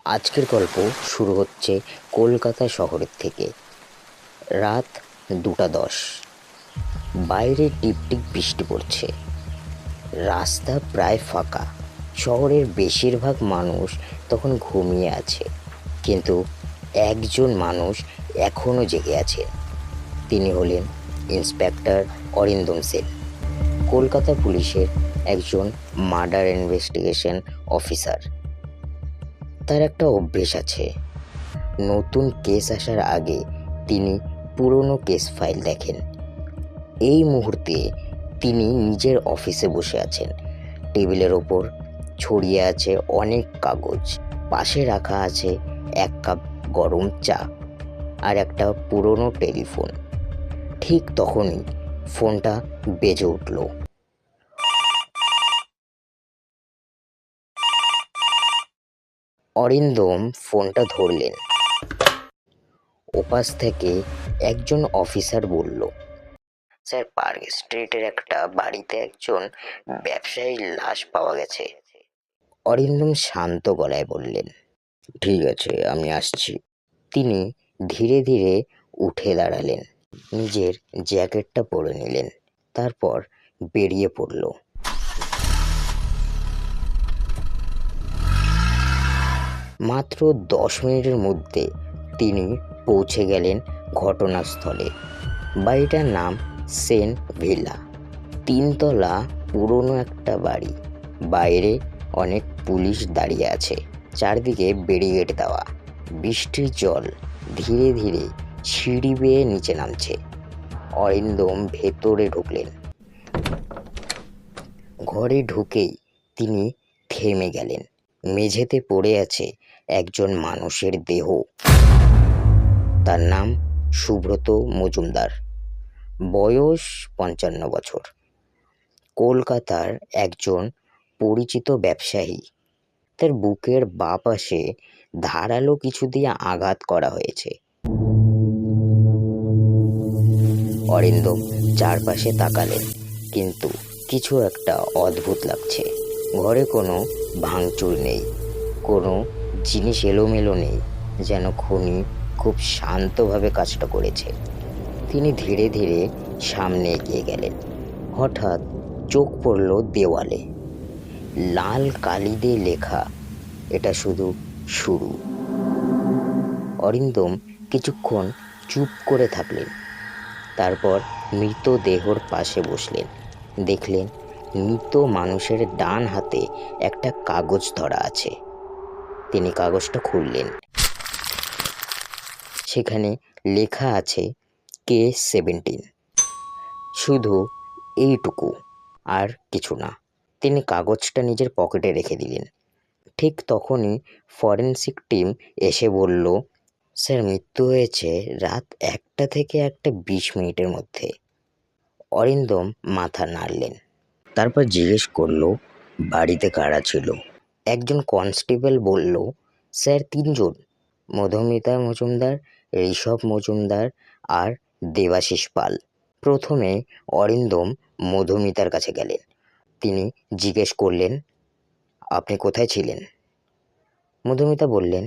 আজকের গল্প শুরু হচ্ছে কলকাতা শহরের থেকে। রাত 2:10। বাইরে টিপটিপ বৃষ্টি পড়ছে, রাস্তা প্রায় ফাঁকা। শহরের বেশিরভাগ মানুষ তখন ঘুমিয়ে আছে, কিন্তু একজন মানুষ এখনো জেগে আছে। তিনি হলেন ইন্সপেক্টর অরিন্দম সেন, কলকাতা পুলিশের একজন মার্ডার ইনভেস্টিগেশন অফিসার। তার একটা অভ্যেস আছে, নতুন কেস আসার আগে তিনি পুরনো কেস ফাইল দেখেন। এই মুহূর্তে তিনি নিজের অফিসে বসে আছেন। টেবিলের ওপর ছড়িয়ে আছে অনেক কাগজ, পাশে রাখা আছে 1 কাপ গরম চা আর একটা পুরনো টেলিফোন। ঠিক তখনই ফোনটা বেজে উঠল। অরিন্দম ফোনটা ধরলেন। ওপাশ থেকে একজন অফিসার বলল, স্যার, পার্ক স্ট্রিটের একটা বাড়িতে একজন ব্যবসায়ীর লাশ পাওয়া গেছে। অরিন্দম শান্ত গলায় বললেন, ঠিক আছে, আমি আসছি। তিনি ধীরে ধীরে উঠে দাঁড়ালেন, নিজের জ্যাকেটটা পরে নিলেন, তারপর বেরিয়ে পড়ল। মাত্র 10 মিনিটের মধ্যে তিনি পৌঁছে গেলেন ঘটনাস্থলে। বাড়িটার নাম সেন ভিলা। 3 তলা পুরনো একটা বাড়ি। বাইরে অনেক পুলিশ দাঁড়িয়ে আছে, চারদিকে ব্যারিকেড দেওয়া। বৃষ্টির জল ধীরে ধীরে সিঁড়ি বেয়ে নিচে নামছে। অরিন্দম ভেতরে ঢুকলেন। ঘরে ঢুকেই তিনি থেমে গেলেন। মেঝেতে পড়ে আছে একজন মানুষের দেহ। তার নাম সুব্রত মজুমদার, বয়স 55 বছর, কলকাতার একজন পরিচিত ব্যবসায়ী। তার বুকের বাঁ পাশে ধারালো কিছু দিয়ে আঘাত করা হয়েছে। অরিন্দম চারপাশে তাকালেন, কিন্তু কিছু একটা অদ্ভুত লাগছে। ঘরে কোনো ভাঙচুর নেই, কোনো জিনিস এলোমেলো নেই, যেন খুনি খুব শান্তভাবে কাজটা করেছে। তিনি ধীরে ধীরে সামনে এগিয়ে গেলেন। হঠাৎ চোখ পড়ল দেওয়ালে, লাল কালি দিয়ে লেখা, এটা শুধু শুরু। অরিন্দম কিছুক্ষণ চুপ করে থাকলেন, তারপর মৃতদেহর পাশে বসলেন। দেখলেন মৃত মানুষের ডান হাতে একটা কাগজ ধরা আছে। তিনি কাগজটা খুললেন। সেখানে লেখা আছে K-17। শুধু এইটুকু, আর কিছু না। তিনি কাগজটা নিজের পকেটে রেখে দিলেন। ঠিক তখনই ফরেনসিক টিম এসে বলল, স্যার, মৃত্যু হয়েছে রাত 1টা থেকে 1:20 মধ্যে। অরিন্দম মাথা নাড়লেন, তারপর জিজ্ঞেস করলো, বাড়িতে কারা ছিল? একজন কনস্টেবল বলল, স্যার, 3জন, মধুমিতা মজুমদার, ঋষভ মজুমদার আর দেবাশিস পাল। প্রথমে অরিন্দম মধুমিতার কাছে গেলেন। তিনি জিজ্ঞেস করলেন, আপনি কোথায় ছিলেন? মধুমিতা বললেন,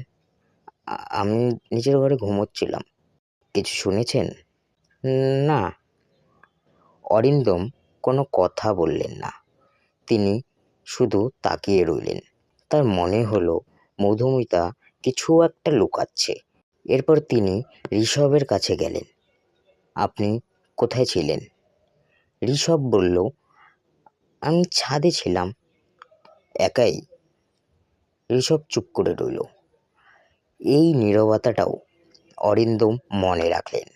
আমি নিজের ঘরে ঘুমোচ্ছিলাম। কিছু শুনেছেন? না। অরিন্দম কোনো কথা বললেন না। তিনি শুধু তাকিয়ে রইলেন। তার মনে হলো মধুমিতা কিছু একটা লুকাচ্ছে। এরপর তিনি ঋষভের কাছে গেলেন। আপনি কোথায় ছিলেন? ঋষভ বলল, আমি ছাদে ছিলাম। একাই? ঋষভ চুপ করে রইল। এই নীরবতাটাও অরিন্দম মনে রাখলেন।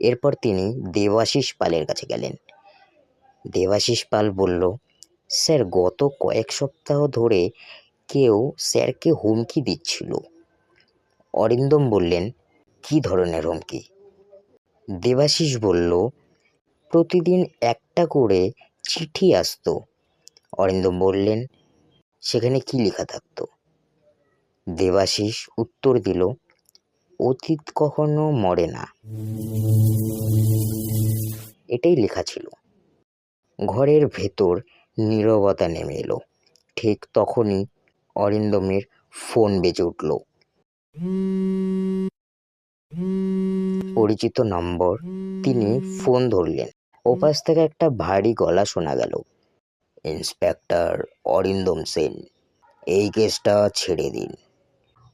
এরপর তিনি দেবাশিস পালের কাছে গেলেন। দেবাশিস পাল বলল, স্যার, গত কয়েক সপ্তাহ ধরে কেউ স্যারকে হুমকি দিচ্ছিল। অরিন্দম বললেন, কি ধরনের হুমকি? দেবাশিস বলল, প্রতিদিন একটা করে চিঠি আসতো। অরিন্দম বললেন, সেখানে কি লেখা থাকতো? দেবাশিস উত্তর দিল, অতীত কখনো মরে না, এটাই লেখা ছিল। ঘরের ভেতর নীরবতা নেমে এলো। ঠিক তখনই অরিন্দমের ফোন বেজে উঠল। পরিচিত নম্বর। তিনি ফোন ধরলেন। ওপাশ থেকে একটা ভারী গলা শোনা গেল। ইন্সপেক্টর অরিন্দম সেন, এই কেসটা ছেড়ে দিন।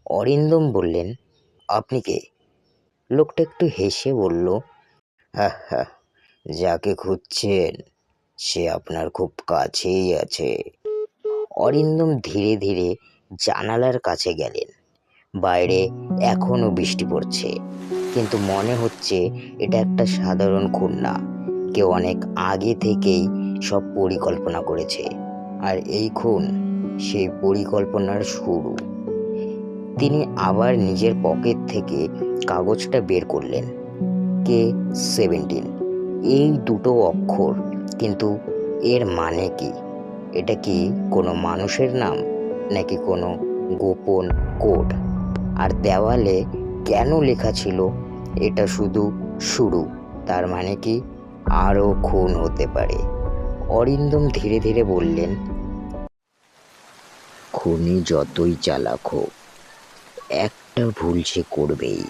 অরিন্দম বললেন, আপনি কে? লোকটা একটু হেসে বলল, হ্যাঁ হ্যাঁ, যাকে খুঁজছেন সে আপনার খুব কাছেই আছে। অরিন্দম ধীরে ধীরে জানালার কাছে গেলেন। বাইরে এখনো বৃষ্টি পড়ছে, কিন্তু মনে হচ্ছে এটা একটা সাধারণ খুন না। কেউ অনেক আগে থেকেই সব পরিকল্পনা করেছে, আর এই খুন সেই পরিকল্পনার শুরু। তিনি আবার নিজের পকেট থেকে কাগজটা বের করলেন। K-17, এই দুটো অক্ষর, কিন্তু এর মানে কি? এটা কি কোনো মানুষের নাম, নাকি কোনো গোপন কোড? আর দেওয়ালে কেন লেখা ছিল এটা শুধু শুরু? তার মানে কি আরও খুন হতে পারে? অরিন্দম ধীরে ধীরে বললেন, খুনি যতই চালাক হোক, একটা ভুল সে করবেই।